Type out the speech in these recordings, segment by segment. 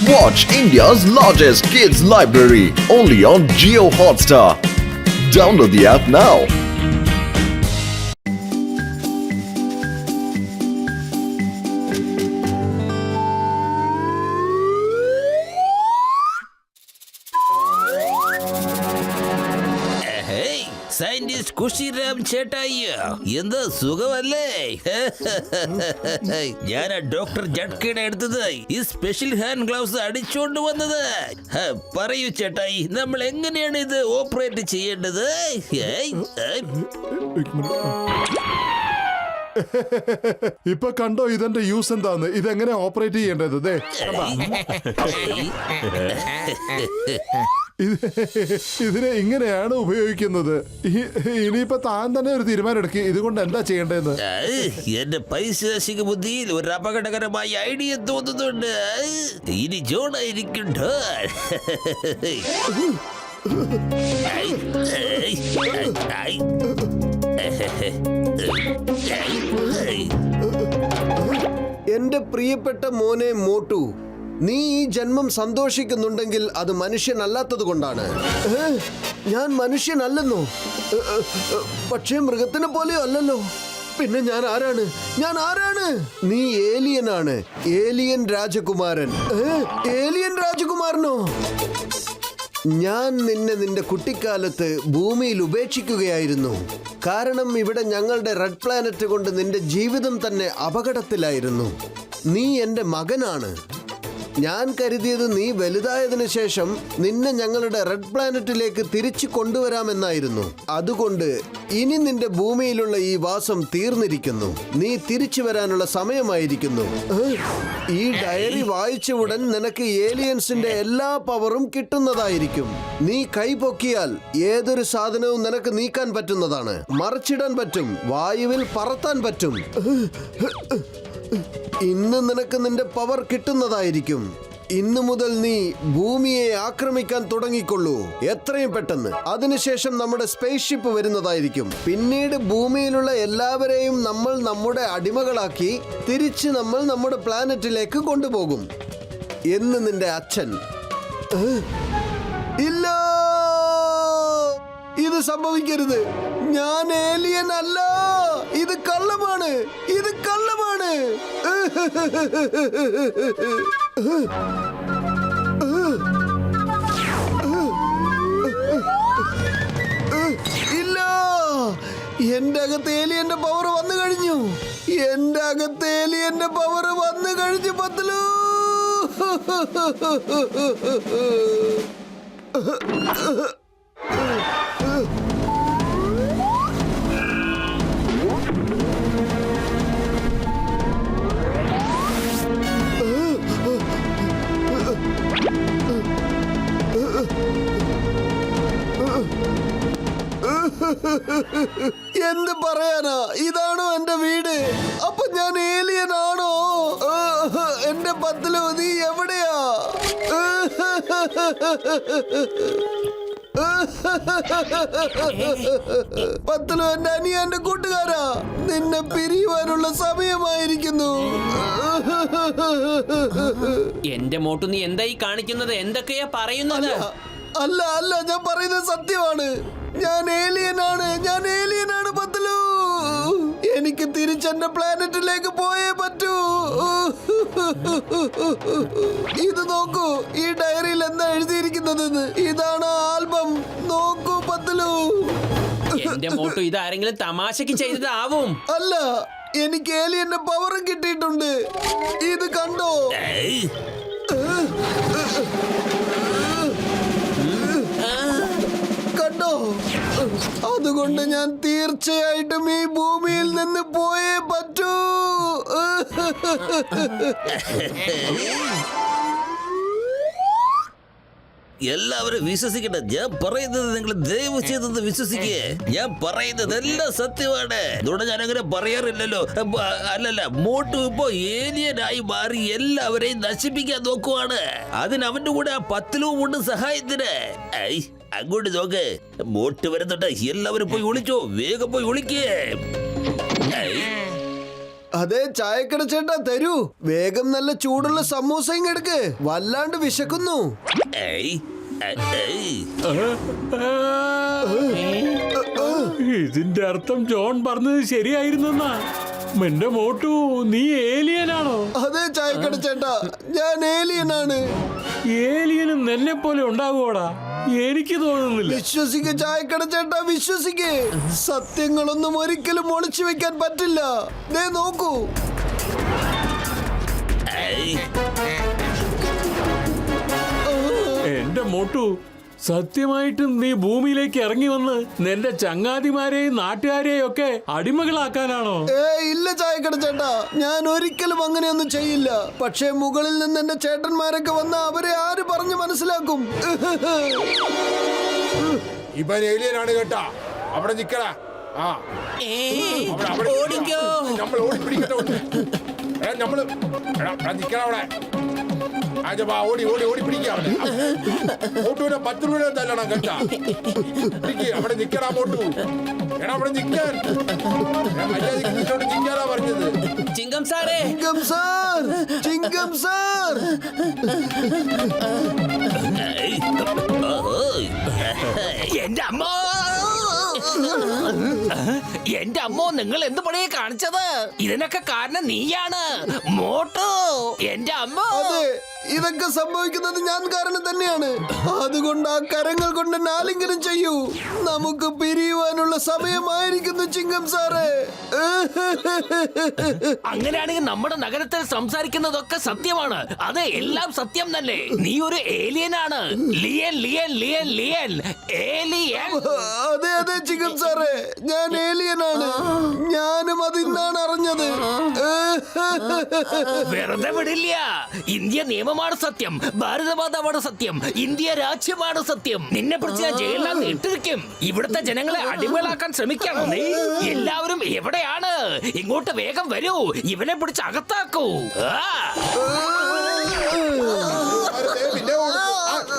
Watch India's largest kids library only on Jio Hotstar. Download the app now. Scientist Kushiram ചേട്ടായിയോ എന്താ സുഖമല്ലേ? ഞാൻ doctor ജഡ്കയുടെ അടുത്തത് ഈ സ്പെഷ്യൽ ഹാൻഡ് ഗ്ലൗസ് അടിച്ചോണ്ട് വന്നത്. പറയൂ ചേട്ടായി, നമ്മൾ എങ്ങനെയാണ് ഇത് ഓപ്പറേറ്റ് ചെയ്യേണ്ടത്? ഇപ്പൊ കണ്ടോ ഇതെന്റെ യൂസ് എന്താന്ന്? ഇതെങ്ങനെ ഓപ്പറേറ്റ് ചെയ്യേണ്ടത്? ഇതിനെ ഇങ്ങനെയാണ് ഉപയോഗിക്കുന്നത്. ഇനിയിപ്പോ താൻ തന്നെ ഒരു തീരുമാനം എടുക്കി, ഇതുകൊണ്ട് എന്താ ചെയ്യേണ്ടതെന്ന്. എന്റെ പൈശാചിക ബുദ്ധിയിൽ ഒരു അപകടകരമായ ഐഡിയ തോന്നുന്നുണ്ട്. ഇനി ജോണായിരിക്കും. എന്റെ പ്രിയപ്പെട്ട മോനെ മോട്ടു, നീ ഈ ജന്മം സന്തോഷിക്കുന്നുണ്ടെങ്കിൽ അത് മനുഷ്യനല്ലാത്തത് കൊണ്ടാണ്. ഞാൻ മനുഷ്യനല്ലെന്നോ? പക്ഷേ മൃഗത്തിനെ പോലെയോ അല്ലല്ലോ. പിന്നെ ഞാൻ ആരാണ്? ഞാൻ ആരാണ്? നീ ഏലിയനാണ്. ഏലിയൻ രാജകുമാരൻ. ഏലിയൻ രാജകുമാരനോ? ഞാൻ നിന്റെ കുട്ടിക്കാലത്ത് ഭൂമിയിൽ ഉപേക്ഷിക്കുകയായിരുന്നു. കാരണം ഇവിടെ ഞങ്ങളുടെ റെഡ് പ്ലാനറ്റ് കൊണ്ട് നിന്റെ ജീവിതം തന്നെ അപകടത്തിലായിരുന്നു. നീ എൻ്റെ മകനാണ്. ഞാൻ കരുതിയത് നീ വലുതായതിനു ശേഷം നിന്നെ ഞങ്ങളുടെ റെഡ് പ്ലാനറ്റിലേക്ക് തിരിച്ചു കൊണ്ടുവരാമെന്നായിരുന്നു. അതുകൊണ്ട് ഇനി നിന്റെ ഭൂമിയിലുള്ള ഈ വാസം തീർന്നിരിക്കുന്നു. നീ തിരിച്ചു വരാനുള്ള സമയമായിരിക്കുന്നു. ഈ ഡയറി വായിച്ച ഉടൻ നിനക്ക് ഏലിയൻസിന്റെ എല്ലാ പവറും കിട്ടുന്നതായിരിക്കും. നീ കൈ പൊക്കിയാൽ ഏതൊരു സാധനവും നിനക്ക് നീക്കാൻ പറ്റുന്നതാണ്. മറച്ചിടാൻ പറ്റും. വായുവിൽ പറത്താൻ പറ്റും. ഇന്ന് നിനക്ക് നിന്റെ പവർ കിട്ടുന്നതായിരിക്കും. ഇന്നു മുതൽ നീ ഭൂമിയെ ആക്രമിക്കാൻ തുടങ്ങിക്കൊള്ളൂ, എത്രയും പെട്ടെന്ന്. അതിനുശേഷം നമ്മുടെ സ്പേസ് ഷിപ്പ് വരുന്നതായിരിക്കും. പിന്നീട് ഭൂമിയിലുള്ള എല്ലാവരെയും നമ്മൾ നമ്മുടെ അടിമകളാക്കി തിരിച്ച് നമ്മൾ നമ്മുടെ പ്ലാനറ്റിലേക്ക് കൊണ്ടുപോകും എന്ന് നിന്റെ അച്ഛൻ. ഇല്ല, ഇത് സംഭവിക്കരുത്. ഞാൻ ഏലിയൻ അല്ല. ഇത് കള്ളമാണ്. ഇത് കള്ളമാണ്. ഇല്ല, എന്റെ അകത്ത് ഏലിയന്റെ പവർ വന്നു കഴിഞ്ഞു. എന്റെ അകത്ത് ഏലിയന്റെ പവർ വന്നു കഴിഞ്ഞു പത്തലു. എന്ത് പറയാനാ? ഇതാണോ എന്റെ വീട്? അപ്പൊ ഞാൻ ഏലിയൻ ആണോ? എന്റെ പത്തലു, നീ എവിടെയാ? പത്തലു, എന്റെ അനിയ, എന്റെ കൂട്ടുകാരാ, നിന്നെ പിരിയുവാനുള്ള സമയമായിരിക്കുന്നു. എന്റെ മോട്ടു, നീ എന്തായി കാണിക്കുന്നത്? എന്തൊക്കെയാ പറയുന്നത്? അല്ല അല്ല, ഞാൻ പറയുന്നത് സത്യമാണ്. ഞാൻ ഏലിയനാണ്. ഞാൻ ഏലിയനാണ് പത്തലു. എനിക്ക് തിരിച്ചെന്റെ പ്ലാനറ്റിലേക്ക് പോയേ പറ്റൂ. ഇത് നോക്കൂ, ഈ ഡയറിയിൽ എന്താ എഴുതിയിരിക്കുന്നതെന്ന്. ഇതാണ് ആൽബം. നോക്കൂ പത്തലു. എന്റെ മോട്ടു, ഇത് ആരെങ്കിലും തമാശക്ക് ചെയ്തതാവും. അല്ല, എനിക്ക് ഏലിയന്റെ പവറും കിട്ടിയിട്ടുണ്ട്. ഇത് കണ്ടോ? കണ്ടോ? അതുകൊണ്ട് ഞാൻ തീർച്ചയായിട്ടും ഈ ഭൂമിയിൽ നിന്ന് പോയേ പറ്റൂ. എല്ലാവരും വിശ്വസിക്കട്ടെ. ഞാൻ പറയുന്നത് നിങ്ങൾ ദയവ് ചെയ്തത് വിശ്വസിക്കേ. ഞാൻ പറയുന്നത് എല്ലാം സത്യമാണ്. അതുകൊണ്ട് ഞാൻ അങ്ങനെ പറയാറില്ലല്ലോ. അല്ലല്ല, മോട്ടു ഇപ്പോ ഏലിയനായി മാറി എല്ലാവരെയും നശിപ്പിക്കാൻ നോക്കുവാണ്. അതിന് അവന്റെ കൂടെ ആ പത്തലവും ഉണ്ട് സഹായത്തിന്. അങ്ങോട്ട് നോക്ക്, മോട്ട് വരുന്നുണ്ട്. എല്ലാവരും പോയി ഒളിച്ചോ, വേഗം പോയി ഒളിക്കേ. അതെ ചായക്കട ചേട്ടാ തരൂ. വേഗം നല്ല ചൂടുള്ള സമൂസയും എടുക്ക്. വല്ലാണ്ട് വിശക്കുന്നു. ഏയ്, ഏയ്. ഇതിന്റെ അർത്ഥം ജോൺ പറഞ്ഞത് ശരിയായിരുന്നെന്നാ. എന്റെ മോട്ടു, നീ ഏലിയനാണോ? അതെ ചായക്കട ചേട്ടാ, ഞാൻ ഏലിയനാണ്. ഏലിയനും നിന്നെ പോലെ ഉണ്ടാകുവോടാ? എനിക്ക് തോന്നുന്നില്ല. വിശ്വസിക്ക് ചായക്കട ചേട്ടാ, വിശ്വസിക്ക്. സത്യങ്ങളൊന്നും ഒരിക്കലും ഒളിച്ചു വെക്കാൻ പറ്റില്ല. ദേ നോക്കൂ. ഏയ്. എന്റെ മോട്ടു, സത്യമായിട്ടും നീ ഭൂമിയിലേക്ക് ഇറങ്ങി വന്ന് നിന്റെ ചങ്ങാതിമാരെയും നാട്ടുകാരെയും ഒക്കെ അടിമകളാക്കാനാണോ? ഇല്ല ചായക്കട ചേട്ടാ, ഞാൻ ഒരിക്കലും അങ്ങനെയൊന്നും ചെയ്യില്ല. പക്ഷേ മുകളിൽ നിന്ന് എന്റെ ചേട്ടന്മാരൊക്കെ വന്ന് അവരെ ആര് പറഞ്ഞു മനസ്സിലാക്കും? ഇവൻ ഏലിയനാണ് കേട്ടാ. അവിടെ നിക്കടാ. ആ ഓടിക്കോ. നമ്മൾ ഓടിപ്പിടിക്കട്ടെ. നമ്മള് നിക്കണ അവിടെ. ഓടി ഓടി ഓടി പിടിക്കാം. മോട്ടുവിനെ 10 രൂപ തല്ലണം കേട്ടാ. അവിടെ നിക്കടാ മോട്ടു. എടാ അവിടെ നിക്കാൻ. മര്യാദ നിക്കാനാ പറഞ്ഞത്. ചിങ്കം സാറേ. ചിങ്കം സാർ, ചിങ്കം സാർ. ഏയ്. ഓഹോയ്. എന്റെ അമ്മ, എന്റെ അമ്മോ, നിങ്ങൾ എന്ത് പണിയെ കാണിച്ചത്? ഇതിനൊക്കെ കാരണം നീയാണ് മോട്ടു. എന്റെ അമ്മ, അതെ, ഇതൊക്കെ സംഭവിക്കുന്നത് ഞാൻ കാരണം തന്നെയാണ്. അതുകൊണ്ട് ആ കരങ്ങൾ കൊണ്ട് നാലിംഗനം ചെയ്യൂ. നമുക്ക് പിരിയുവാനുള്ള സമയമായിരിക്കുന്നു ചിങ്കം സാറേ. അങ്ങനെയാണെങ്കിൽ നമ്മുടെ നഗരത്തിൽ സംസാരിക്കുന്നതൊക്കെ സത്യമാണ്. അതെ, എല്ലാം സത്യം തന്നെ. നീ ഒരു ഏലിയനാണ്. ലിയൻ ലിയൻ ലിയൻ ലിയൻ ഏലിയൻ. അതെ അതെ ചിങ്കം സാറേ, ഞാൻ ഏലിയനാണ്. ഞാനും അതിന്നാണ് അറിഞ്ഞത്. വെറുതെ വിടില്ല. ഇന്ത്യ നിയമമാണ് സത്യം, ഭാരതമാതാവാണ് സത്യം, ഇന്ത്യ രാജ്യമാണ് സത്യം. നിന്നെ പിടിച്ച് ഞാൻ ജയിലിൽ ഇട്ടിരിക്കും. ഇവിടുത്തെ ജനങ്ങളെ അടിമകളാക്കാൻ ശ്രമിക്കണം നീ. എല്ലാവരും എവിടെയാണ്? ഇങ്ങോട്ട് വേഗം വരൂ. ഇവനെ പിടിച്ച് അകത്താക്കൂ.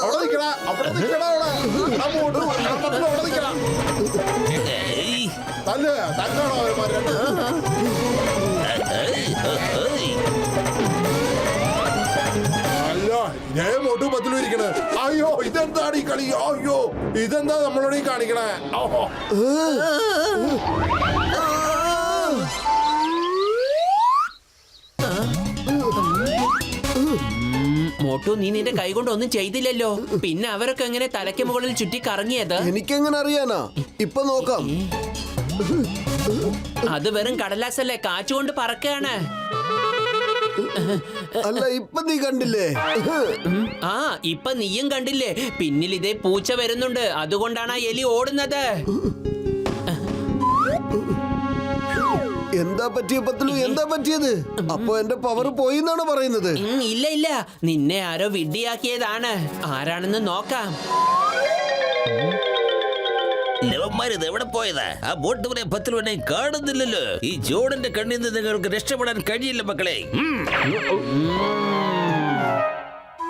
അവിടെ നിക്കടാ. അവിടെ നിക്കടാ. അവിടെ നിക്കടാ. ഏയ്. തല്ലാണോ അവന്മാർ? അല്ല, ഞാൻ മോട്ടു 10 രൂപ ഇരിക്കണേ. അയ്യോ, ഇതെന്താണ് ഈ കളി? അയ്യോ, ഇതെന്താ നമ്മളോട് ഈ കാണിക്കണേ? ഓഹോ. മോട്ടു, നീ നിന്റെ കൈ കൊണ്ട് ഒന്നും ചെയ്തില്ലല്ലോ. പിന്നെ അവരൊക്കെ എങ്ങനെ തലയ്ക്ക് മുകളിൽ ചുറ്റി കറങ്ങിയത്? എനിക്കെങ്ങനെ അറിയാനാ? ഇപ്പൊ നോക്കാം. അത് വെറും കടലാസല്ലേ, കാറ്റുകൊണ്ട് പറക്കുകയാണ്. അല്ല, ഇപ്പൊ നീ കണ്ടില്ലേ? ആ, ഇപ്പൊ നീയും കണ്ടില്ലേ? പിന്നിൽ ഇതേ പൂച്ച വരുന്നുണ്ട്. അതുകൊണ്ടാണ് ആ എലി ഓടുന്നത്. എന്താ പറ്റിയ പത്തലു? എന്താ പറ്റിയത്? അപ്പൊ എന്റെ പവർ പോയി എന്നാണ് പറയുന്നത്? ഇല്ല ഇല്ല, നിന്നെ ആരോ വിഡ്ഢിയാക്കിയതാണ്. ആരാണെന്ന് നോക്കാം. ലവന്മാരിത് എവിടെ പോയതാ? ആ ബോട്ടുവിനെ 10 രൂപ കാണുന്നില്ലല്ലോ. ഈ ജോണിന്റെ കണ്ണിൽ നിന്ന് നിങ്ങൾക്ക് രക്ഷപ്പെടാൻ കഴിയില്ല മക്കളെ.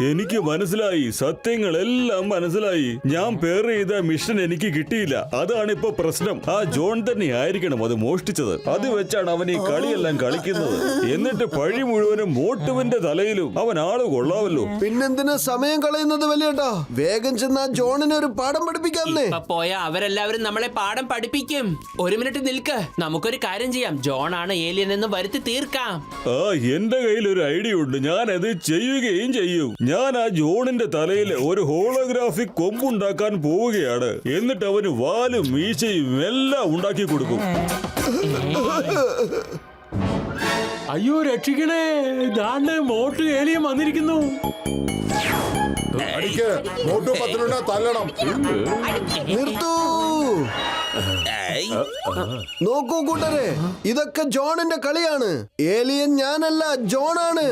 എനിക്ക് മനസ്സിലായി, സത്യങ്ങളെല്ലാം മനസ്സിലായി. ഞാൻ പേർ ചെയ്ത മിഷൻ എനിക്ക് കിട്ടിയില്ല. അതാണ് ഇപ്പൊ പ്രശ്നം. ആ ജോൺ തന്നെ ആയിരിക്കണം അത് മോഷ്ടിച്ചത്. അത് വെച്ചാണ് അവൻ ഈ കളിയെല്ലാം കളിക്കുന്നത്. എന്നിട്ട് പഴി മുഴുവനും മോട്ടുവിന്റെ തലയിലും. അവൻ ആള് കൊള്ളാവല്ലോ. പിന്നെന്തിനാ സമയം കളയുന്നത് വലിയേട്ടാ? വേഗം ചെന്ന് ആ ജോണിനെ ഒരു പാഠം പഠിപ്പിക്കാന്നേ. ഇപ്പൊ പോയാ അവരെല്ലാവരും നമ്മളെ പാഠം പഠിപ്പിക്കും. 1 മിനിറ്റ് നിൽക്ക്. നമുക്കൊരു കാര്യം ചെയ്യാം. ജോൺ ആണ് ഏലിയൻ എന്ന് വരുത്തി തീർക്കാം. ആ, എന്റെ കയ്യിൽ ഒരു ഐഡിയ ഉണ്ട്. ഞാൻ അത് ചെയ്യുകയും ചെയ്യും. ഞാൻ ആ ജോണിന്റെ തലയിൽ ഒരു ഹോളോഗ്രാഫിക് കൊമ്പുണ്ടാക്കാൻ പോവുകയാണ്. എന്നിട്ട് അവന് വാലും മീശയും എല്ലാം ഉണ്ടാക്കി കൊടുക്കും. അയ്യോ, രക്ഷിക്കണേ! ദാണ്ട് മോട്ടു ഏലിയൻ വന്നിരിക്കുന്നു. അടിക്ക്. മോട്ടു 10 രൂപ തല്ലണം. നിർത്തൂ. ഏയ്. നോക്കൂ കൂട്ടരെ, ഇതൊക്കെ ജോണിന്റെ കളിയാണ്. ഏലിയൻ ഞാനല്ല, ജോണാണ്.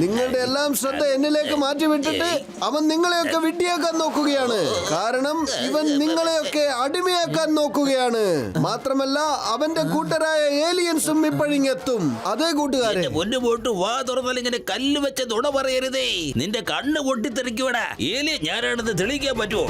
നിങ്ങളുടെ എല്ലാം ശ്രദ്ധ എന്നിലേക്ക് മാറ്റിവിട്ടിട്ട് അവൻ നിങ്ങളെയൊക്കെ വിഡ്ഢിയാക്കാൻ നോക്കുകയാണ്. കാരണം ഇവൻ നിങ്ങളെയൊക്കെ അടിമയാക്കാൻ നോക്കുകയാണ്. മാത്രമല്ല അവന്റെ കൂട്ടരായ ഏലിയൻസും ഇപ്പോഴിങ്ങെത്തും. അതേ കൂട്ടുകാരെ. പൊന്നു ബോട്ട് വാ തുറന്നാൽ ഇങ്ങനെ കല്ല് വെച്ച നുണ പറയരുതേ. നിന്റെ കണ്ണ് പൊട്ടിത്തെറിക്കുവടാ. ഏലിയ ഞാനാണെന്ന് തെളിയിക്കാൻ പറ്റുമോ?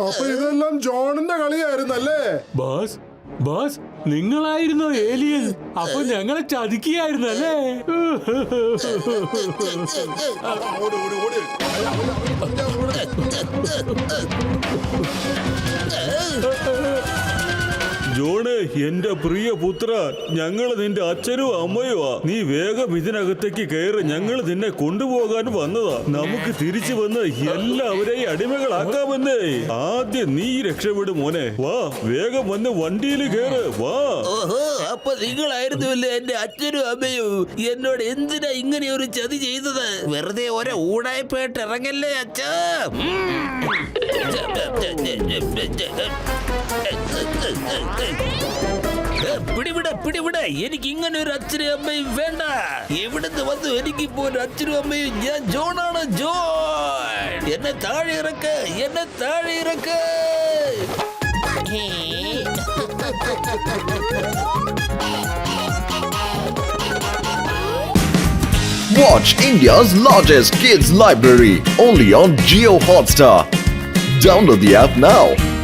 അപ്പൊ ഇതെല്ലാം ജോണിന്റെ കളിയായിരുന്നല്ലേ? ബോസ് ബോസ് നിങ്ങളായിരുന്നോ ഏലിയൻ? അപ്പൊ ഞങ്ങളെ ചതിക്കുകയായിരുന്നല്ലേ? ഓടി ഓടി ഓടി ജോണ്, എന്റെ പ്രിയ പുത്ര, ഞങ്ങള് നിന്റെ അച്ഛനും അമ്മയുമാ. നീ വേഗം ഇതിനകത്തേക്ക് കയറി, ഞങ്ങൾ നിന്നെ കൊണ്ടുപോകാൻ വന്നതാ. നമുക്ക് തിരിച്ചു വന്ന് എല്ലാവരെയും അടിമകളാക്കാമെന്നേ. ആദ്യം നീ രക്ഷപ്പെടും മോനെ. വാ, വേഗം വന്ന് വണ്ടിയിൽ കയറ്. വാ. ഓഹോ, അപ്പൊ നിങ്ങളായിരുന്നുവല്ലേ എന്റെ അച്ഛനും അമ്മയും. എന്നോട് എന്തിനാ ഇങ്ങനെ ഒരു ചതി ചെയ്തത്? വെറുതെ ഒരേ ഊടായ്പായിട്ട് ഇറങ്ങല്ലേ അച്ഛാ. പിടിവിട, എനിക്ക് ഇങ്ങനെ ഒരു അച്ഛനും അമ്മയും വേണ്ട. എവിടുന്ന് വന്നു എനിക്കിപ്പോ ഒരു അച്ഛനും അമ്മയും? ഞാൻ ജോണാണ്, ജോൺ. എന്നെ താഴെ ഇറക്ക്. Watch India's largest kids library only on Geo Hotstar. Download the app now.